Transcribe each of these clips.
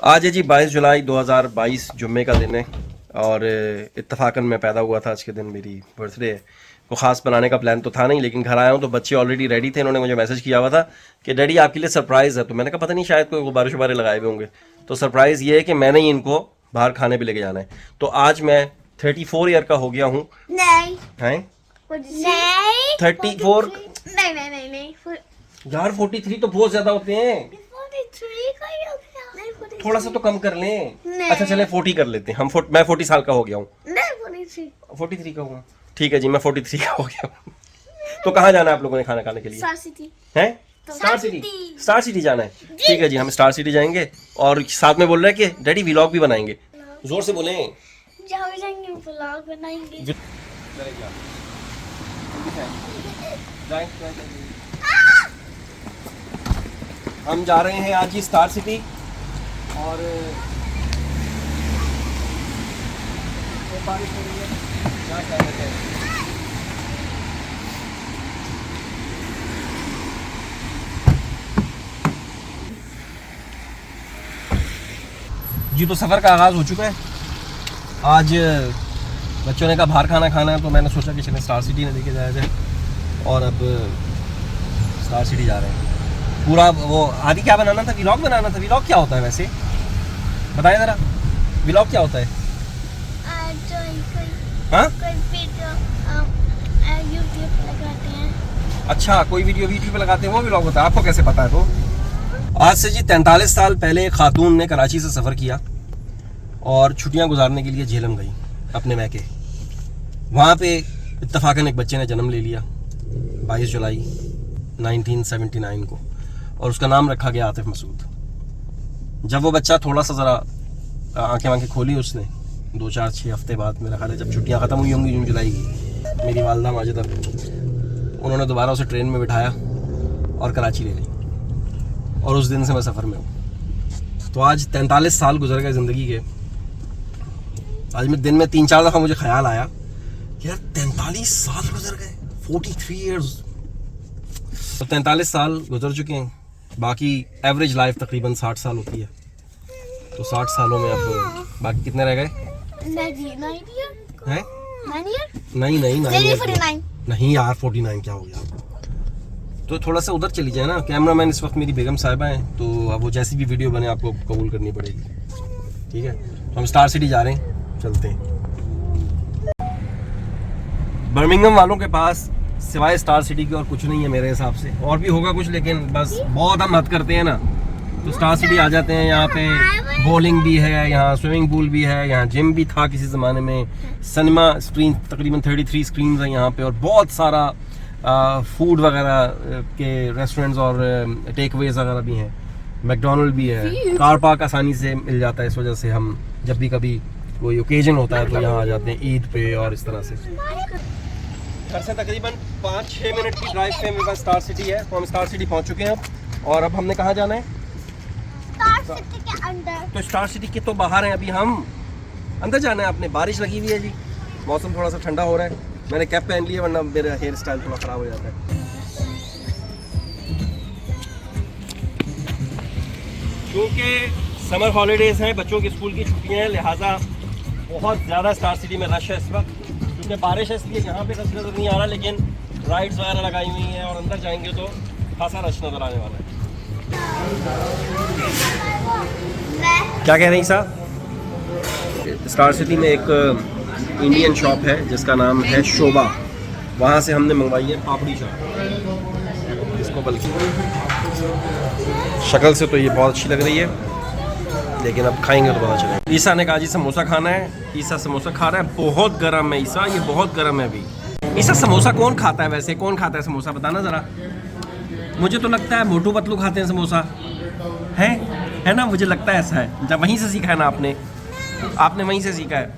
आज है जी 22 जुलाई 2022 जुम्मे का दिन है और इत्तफाकन मैं पैदा हुआ था आज के दिन, मेरी बर्थडे है। को ख़ास बनाने का प्लान तो था नहीं, लेकिन घर आया हूँ तो बच्चे ऑलरेडी रेडी थे। इन्होंने मुझे मैसेज किया हुआ था कि डैडी आपके लिए सरप्राइज़ है। तो मैंने कहा पता नहीं, शायद कोई गुब्बारे शुब्बारे लगाए हुए होंगे। तो सरप्राइज़ ये है कि मैंने ही इनको बाहर खाने पे लेके जाना है। तो आज मैं 34 ईयर का हो गया हूँ। नहीं हैं? नहीं 34? नहीं यार 43 तो बहुत ज़्यादा होते हैं, 43 का ही हो गया। नहीं 43 थोड़ा सा तो कम कर लें। नहीं। अच्छा चले 40 कर लेते हैं हम। मैं 40 साल का हो गया हूँ। नहीं 43 का हुआ, ठीक है जी, मैं 43 का हो गया हूँ। तो कहाँ जाना है आप लोगों ने खाना खाने के लिए? Star city. हैं? Star city. स्टार सिटी जाना है, ठीक है जी, हम स्टार सिटी जाएंगे। और साथ में बोल रहे हैं कि डैडी व्लॉग भी बनाएंगे। जोर से बोलें। जहाँ भी जाएंगे व्लॉग बनाएंगे। हम जा रहे हैं आज ही स्टार सिटी और बारिश हो रही है, क्या कहते हैं। जी तो सफ़र का आगाज़ हो चुका है। आज बच्चों ने कहा बाहर खाना खाना है, तो मैंने सोचा कि चलें स्टार सिटी में लेके जाया जाए। और अब स्टार सिटी जा रहे हैं। पूरा वो आदि क्या बनाना था? व्लॉग बनाना था। व्लॉग क्या होता है वैसे, बताएं ज़रा, व्लॉग क्या होता है? हाँ, यूट्यूब लगाते हैं। अच्छा, कोई वीडियो यूट्यूब पे लगाते हैं वो व्लॉग होता है। आपको कैसे पता है? तो आज से जी 43 साल पहले एक खातून ने कराची से सफ़र किया और छुट्टियां गुजारने के लिए झेलम गई अपने मैके। वहाँ पे इत्तफाकन एक बच्चे ने जन्म ले लिया 22 जुलाई 1979 को, और उसका नाम रखा गया आतिफ मसूद। जब वो बच्चा थोड़ा सा ज़रा आंखें खोली उसने 2-4-6 हफ्ते बाद, मेरा ख्याल है जब छुट्टियाँ ख़त्म हुई होंगी जून जुलाई की, मेरी वालदा माजिदा, उन्होंने दोबारा उसे ट्रेन में बिठाया और कराची ले गई। और उस दिन से मैं सफ़र में हूँ। तो आज 43 साल गुजर गए ज़िंदगी के। आज मैं दिन में 3-4 दफ़ा मुझे ख्याल आया कि यार 43 साल गुजर गए, 43 ईयर्स। तो 43 साल गुजर चुके हैं। बाकी एवरेज लाइफ तकरीबन 60 साल होती है। तो 60 सालों में अब बाकी कितने रह गए हैं? नहीं नहीं यार 49 क्या हो गया? तो थोड़ा सा उधर चली जाए ना। कैमरामैन इस वक्त मेरी बेगम साहिबा हैं, तो अब वो जैसी भी वीडियो बने आपको कबूल करनी पड़ेगी, ठीक है। तो हम स्टार सिटी जा रहे हैं, चलते हैं। बर्मिंघम वालों के पास सिवाय स्टार सिटी के और कुछ नहीं है मेरे हिसाब से। और भी होगा कुछ, लेकिन बस बहुत हम हद करते हैं ना। तो स्टार सिटी आ जाते हैं। यहाँ पे बॉलिंग भी है, यहाँ स्विमिंग पूल भी है, यहाँ जिम भी था किसी ज़माने में, सिनेमा स्क्रीन तकरीबन 33 स्क्रीन हैं यहाँ पे, और बहुत सारा फूड वगैरह के रेस्टोरेंट्स और टेक अवेज वगैरह भी हैं। मैकडोनल्ड भी है, कार पार्क आसानी से मिल जाता है। इस वजह से हम जब भी कभी कोई ओकेजन होता है तो यहाँ आ जाते हैं, ईद पे और इस तरह से। घर से तकरीबन 5-6 मिनट की ड्राइव पे मेरे पास स्टार सिटी है। तो हम स्टार सिटी पहुँच चुके हैं अब। और अब हमने कहाँ जाना है? स्टार सिटी के अंदर। तो स्टार सिटी के तो बाहर हैं, अभी हम अंदर जाना है। आपने बारिश लगी हुई है जी, मौसम थोड़ा सा ठंडा हो रहा है। मैंने कैप पहन ली है, वरना मेरा हेयर स्टाइल थोड़ा ख़राब हो जाता है। क्योंकि समर हॉलीडेज हैं, बच्चों की स्कूल की छुट्टियां हैं, लिहाजा बहुत ज़्यादा स्टार सिटी में रश है इस वक्त। क्योंकि बारिश है इसलिए यहाँ पे रश नज़र नहीं आ रहा, लेकिन राइड्स वगैरह लगाई हुई हैं और अंदर जाएंगे तो खासा रश नज़र आने वाला है। क्या कह रही हैं साहब? स्टार सिटी में एक इंडियन शॉप है जिसका नाम है शोभा। वहाँ से हमने मंगवाई है पापड़ी चाट। इसको बल्कि शक्ल से तो ये बहुत अच्छी लग रही है, लेकिन अब खाएंगे तो पता चलेगा। ईसा ने कहा जी समोसा खाना है। ईसा समोसा खा रहा है। बहुत गर्म है ईसा, ये बहुत गर्म है अभी। ईसा समोसा कौन खाता है वैसे? कौन खाता है समोसा, बताना ज़रा। मुझे तो लगता है मोटू पतलू खाते हैं समोसा, है ना? मुझे लगता है ऐसा है। जब वहीं से सीखा है ना आपने वहीं से सीखा है।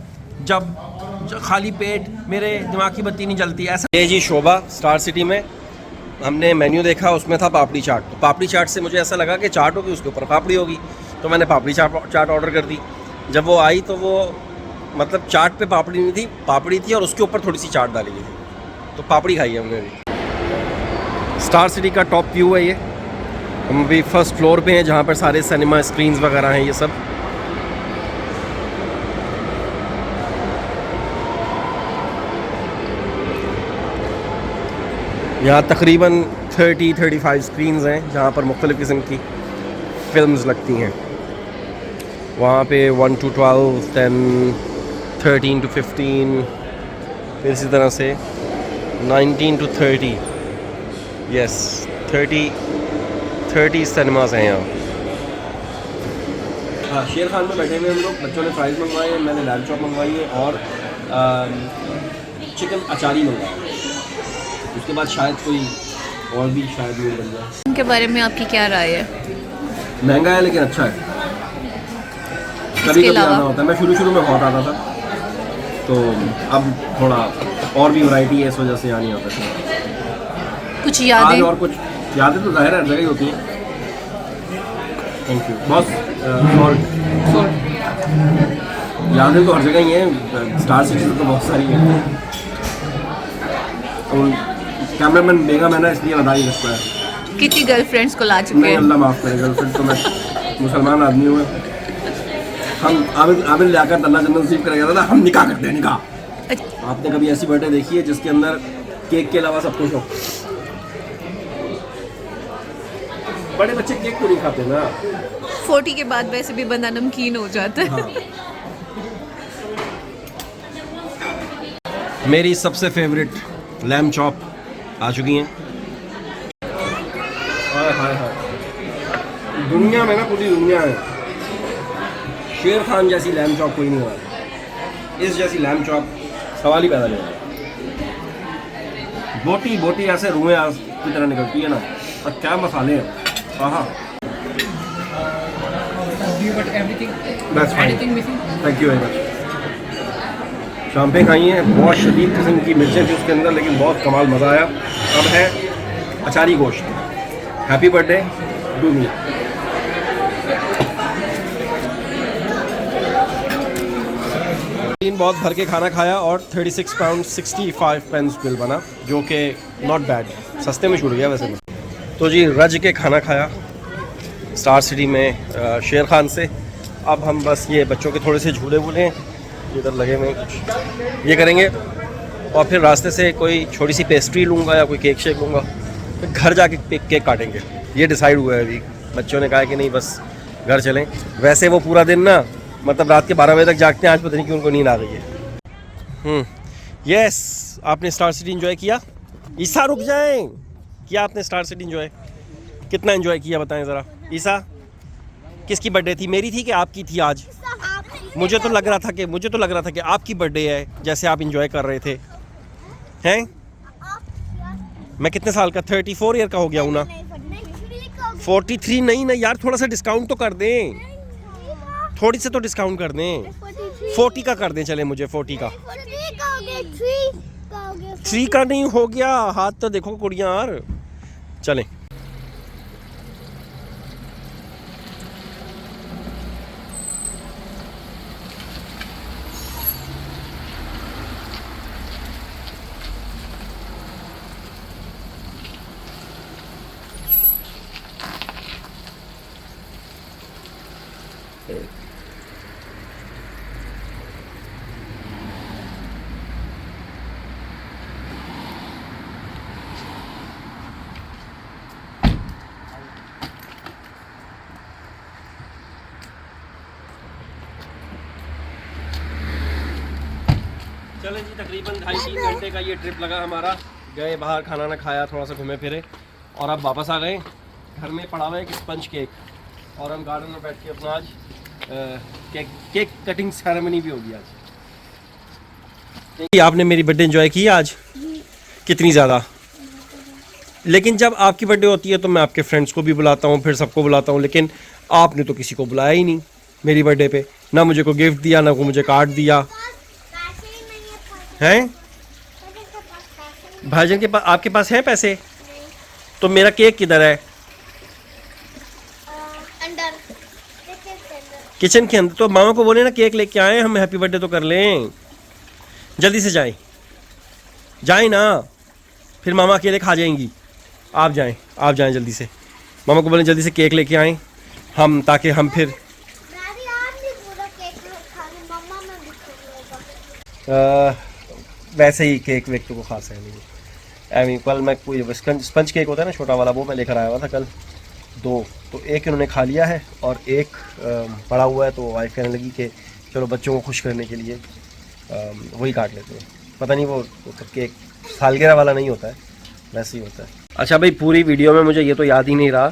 जब खाली पेट मेरे दिमाग की बत्ती नहीं जलती ऐसा। ये जी शोभा स्टार सिटी में हमने मेन्यू देखा, उसमें था पापड़ी चाट। तो पापड़ी चाट से मुझे ऐसा लगा कि चाट होगी, उसके ऊपर पापड़ी होगी, तो मैंने पापड़ी चाट ऑर्डर कर दी। जब वो आई तो वो मतलब चाट पे पापड़ी नहीं थी, पापड़ी थी और उसके ऊपर थोड़ी सी चाट डाली गई थी। तो पापड़ी खाई है हमने भी। स्टार सिटी का टॉप व्यू है ये। हम अभी फर्स्ट फ्लोर पे हैं जहाँ पर सारे सिनेमा स्क्रीन्स वगैरह हैं ये सब। यहाँ तकरीबन 30-35 स्क्रीन्स हैं जहाँ पर मुख्तलिफ़ किस्म की फ़िल्म्स लगती हैं। वहाँ पे 1 to 12, 10, 13 to 15, फिर इसी तरह से 19 to 30, यस 30 सिनेमास हैं यहाँ। हाँ, शेर खान में बैठे हुए हम लोग। बच्चों ने फ्राइज़ मंगवाए हैं, मैंने लैम चॉप मंगवाई है और चिकन अचारी मंगवाई। उसके बाद शायद कोई और भी शायद मील बन जाए। इनके बारे में आपकी क्या राय है? महंगा है लेकिन अच्छा है। कभी कभी आना होता है। मैं शुरू में बहुत आता था, तो अब थोड़ा और भी वैरायटी है, इस वजह से यहाँ नहीं आता है। कुछ यादें? और कुछ यादें तो जाहिर है हर जगह ही होती हैं। Thank you boss. यादें तो हर जगह ही हैं, स्टार सिटी तो बहुत सारी हैं। और कैमरामैन बेगम है ना, इसलिए बता ही सकता है। कितनी गर्लफ्रेंड्स को ला चुके नहीं, हैं? अल्लाह माफ़ करे, गर्लफ्रेंड तो मैं मुसलमान आदमी हूँ। हम आबिद लियाकत अल्लाह जन्नत नसीब करेगा ना, हम निकाह करते हैं, निकाह। अच्छा। आपने कभी ऐसी बर्थडे देखी है जिसके अंदर केक के अलावा सब कुछ हो? बड़े बच्चे केक तो नहीं खाते ना। 40 के बाद वैसे भी बंदा नमकीन हो जाता है। हाँ। मेरी सबसे फेवरेट लैम चॉप आ चुकी हैं। हाय हाय हाय, दुनिया में ना पूरी दुनिया है, शेर खान जैसी लैम चॉप कोई नहीं हुआ। इस जैसी लैम चॉप सवाल ही पैदा नहीं होता। बोटी बोटी ऐसे रुएं की तरह निकलती है ना, और क्या मसाले हैं। हाँ, थैंक यू वेरी मच। शाम पे खाई हैं, बहुत शदीद किस्म की मिर्चें थी उसके अंदर, लेकिन बहुत कमाल मज़ा आया। अब है achari gosht. Happy birthday to me. बहुत भर के खाना खाया और 36 पाउंड 65 पेंस बिल बना, जो कि नॉट बैड, सस्ते में छूट गया वैसे में। तो जी रज के खाना खाया स्टार सिटी में शेर खान से। अब हम बस ये बच्चों के थोड़े से झूले वूले इधर लगे हुए कुछ ये करेंगे, और फिर रास्ते से कोई छोटी सी पेस्ट्री लूँगा या कोई केक शेक लूँगा, फिर घर जाके केक काटेंगे। ये डिसाइड हुआ है अभी। बच्चों ने कहा कि नहीं बस घर चलें। वैसे वो पूरा दिन ना, मतलब रात के 12 बजे तक जागते हैं, आज पता नहीं क्यों उनको नींद आ गई है। यस, आपने स्टार सिटी एंजॉय किया? ईसा रुक जाएं। किया आपने स्टार सिटी एंजॉय? कितना एंजॉय किया बताएं ज़रा। ईसा, किसकी बर्थडे थी, मेरी थी कि आपकी थी आज? मुझे तो लग रहा था कि आपकी बर्थडे है, जैसे आप एंजॉय कर रहे थे। हैं? मैं कितने साल का? 34 ईयर का हो गया हूँ ना। 43 नहीं ना यार, थोड़ा सा डिस्काउंट तो कर दें, थोड़ी से तो डिस्काउंट कर दें। 40 का कर दें, चले मुझे 40 का। 3 का नहीं हो गया, हाथ तो देखो कुड़ियाँ यार। चलें। चलें जी, तकरीबन 2.5-3 घंटे का ये ट्रिप लगा हमारा। गए बाहर, खाना ना खाया, थोड़ा सा घूमे फिरे, और अब वापस आ गए। घर में पड़ा हुआ है एक स्पंज केक, और हम गार्डन में बैठ के अपना आज केक कटिंग सेरेमनी भी होगी आज। आपने मेरी बर्थडे एंजॉय की आज? कितनी ज़्यादा। लेकिन जब आपकी बर्थडे होती है तो मैं आपके फ्रेंड्स को भी बुलाता हूँ, फिर सबको बुलाता हूँ, लेकिन आपने तो किसी को बुलाया ही नहीं मेरी बर्थडे पे। ना मुझे कोई गिफ्ट दिया, ना कोई मुझे कार्ड दिया। हैं? भाईजान के पास, आपके पास हैं पैसे? तो मेरा केक किधर है? अंदर किचन के अंदर। तो मामा को बोले ना केक लेके आए, हम हैप्पी बर्थडे तो कर लें। जल्दी से जाएं ना, फिर मामा अकेले खा जाएंगी। आप जाएं जल्दी से। मामा को बोलें जल्दी से केक लेके आएं हम, ताकि हम फिर दादी आप भी पूरा केक खा लो, मम्मा मैं भी खा लूंगा। वैसे ही केक वेक तो वो खास है नहीं। एमी कल मैं कोई स्पंज केक होता है ना छोटा वाला, वो मैं लेकर आया हुआ था कल 2, तो एक इन्होंने खा लिया है और एक पड़ा हुआ है। तो वाइफ कहने लगी कि चलो बच्चों को खुश करने के लिए वही काट लेते हैं। पता नहीं वो केक सालगिरह वाला नहीं होता है, वैसे ही होता है। अच्छा भाई, पूरी वीडियो में मुझे ये तो याद ही नहीं रहा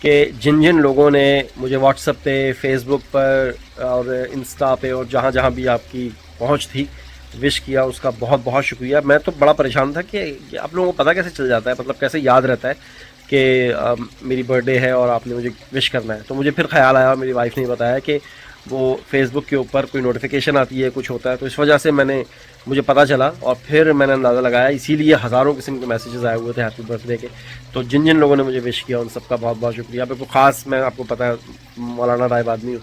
कि जिन जिन लोगों ने मुझे व्हाट्सएप पे, फेसबुक पर और इंस्टा पे और जहाँ जहाँ भी आपकी पहुँच थी विश किया, उसका बहुत बहुत शुक्रिया। मैं तो बड़ा परेशान था कि आप लोगों को पता कैसे चल जाता है, मतलब कैसे याद रहता है कि मेरी बर्थडे है और आपने मुझे विश करना है। तो मुझे फिर ख्याल आया, मेरी वाइफ ने बताया कि वो फेसबुक के ऊपर कोई नोटिफिकेशन आती है, कुछ होता है, तो इस वजह से मुझे पता चला और फिर मैंने अंदाज़ा लगाया। इसीलिए हज़ारों किस्म के मैसेजेस आए हुए थे हैप्पी बर्थडे के। तो जिन जिन लोगों ने मुझे विश किया उन सबका बहुत बहुत शुक्रिया। मैं को ख़ास, मैं आपको पता है मौलाना टाइप आदमी हूँ,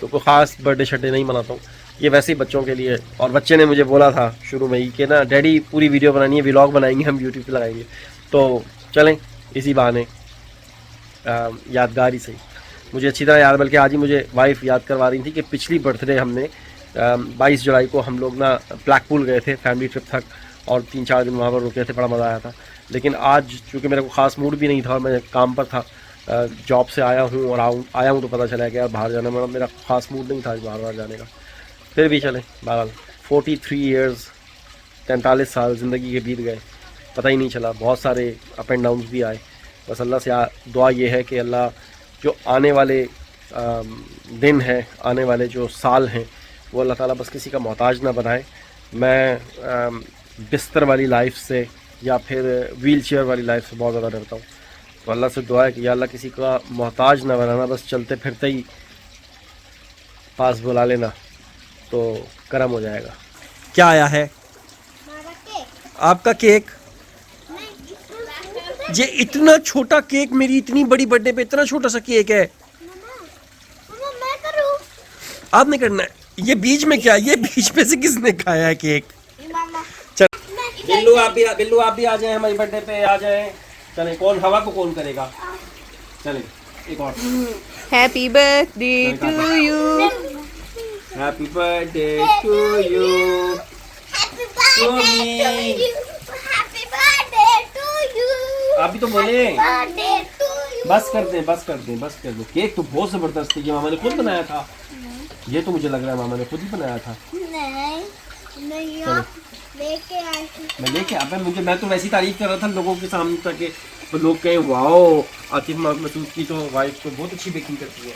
तो कोई ख़ास बर्थडे शर्थडे नहीं मनाता हूँ, ये वैसे ही बच्चों के लिए। और बच्चे ने मुझे बोला था शुरू में ही कि ना डैडी पूरी वीडियो बनानी है, व्लॉग बनाएंगे, हम यूट्यूब पे लगाएंगे। तो चलें इसी बहाने यादगार ही सही। मुझे अच्छी तरह याद, बल्कि आज ही मुझे वाइफ याद करवा रही थी कि पिछली बर्थडे हमने 22 जुलाई को हम लोग ना ब्लैकपूल गए थे, फैमिली ट्रिप था और 3-4 दिन वहाँ पर रुके थे, बड़ा मज़ा आया था। लेकिन आज चूँकि मेरे को ख़ास मूड भी नहीं था और मैं काम पर था, जॉब से आया हूँ और आया हूँ तो पता चला कि यार बाहर जाना, मेरा ख़ास मूड नहीं था बाहर जाने का। फिर भी चले बहरहाल 43 ईयर्स, 43 साल ज़िंदगी के बीत गए, पता ही नहीं चला। बहुत सारे अप एंड डाउन्स भी आए। बस अल्लाह से दुआ ये है कि अल्लाह जो आने वाले दिन हैं, आने वाले जो साल हैं, वो अल्लाह ताला बस किसी का मोहताज ना बनाए। मैं बिस्तर वाली लाइफ से या फिर व्हील चेयर वाली लाइफ से बहुत ज़्यादा डरता हूँ। तो अल्लाह से दुआ है कि या अल्लाह किसी का मोहताज ना बनाना, बस चलते फिरते ही पास बुला लेना तो करम हो जाएगा। क्या आया है? हमारा केक। आपका केक? नहीं, ये इतना छोटा केक, मेरी इतनी बड़ी बर्थडे पे इतना छोटा सा केक है। मम्मा मैं करूँ? आपने करना है। ये बीच में क्या, ये बीच में से किसने खाया है केक? मम्मा चल मैं बिल्लू आप भी आ जाएं, हमारी बर्थडे पे आ जाएं। चलें, कौन हवा को कौन करेगा? चलें एक और। Happy birthday to you. Happy birthday to you. Happy birthday to you. Happy birthday to you. आप भी तो बोले। Birthday to you. बस कर दे। केक तो बहुत जबरदस्त है, ये मामा ने खुद बनाया था। ये तो मुझे लग रहा है मामा ने खुद ही बनाया था। नहीं आप लेके आए थे। मैं लेके अब मैं तो वैसी तारीफ कर रहा था लोगों के सामने तक तो लोग कहें वाओ आतिफ मसूद की तो वाइफ तो बहुत अच्छी बेकिंग करती है।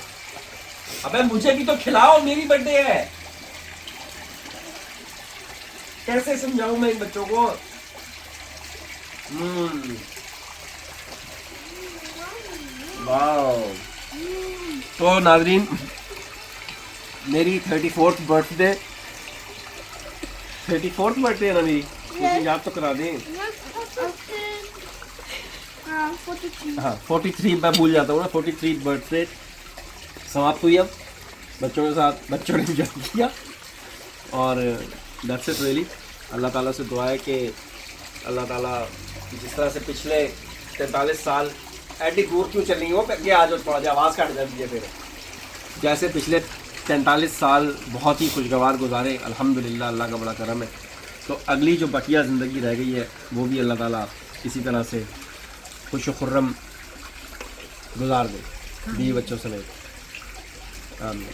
अबे मुझे भी तो खिलाओ, मेरी बर्थडे है। कैसे समझाऊं मैं इन बच्चों को? वाओ। तो नाज़रीन, मेरी 34th बर्थडे है ना मेरी, मुझे याद तो करा दें। हाँ 43, मैं भूल जाता हूँ ना। 43 बर्थडे समाप्त हुई। अब बच्चों के साथ बच्चों ने एंजॉय किया और दैट्स इट रियली। अल्लाह ताला से दुआ है कि अल्लाह ताला जिस तरह से पिछले 43 साल एडी दूर क्यों चल रही हो, करके आ जाओ, थोड़ा सा आवाज़ काट जाती है। फिर जैसे पिछले 43 साल बहुत ही खुशगवार गुजारे, अल्हम्दुलिल्लाह, अल्लाह का बड़ा करम है। तो अगली जो बकिया ज़िंदगी रह गई है वो भी अल्लाह ताला इसी तरह से खुश खुर्रम गुजार दे, बीवी बच्चों समेत। आमीन।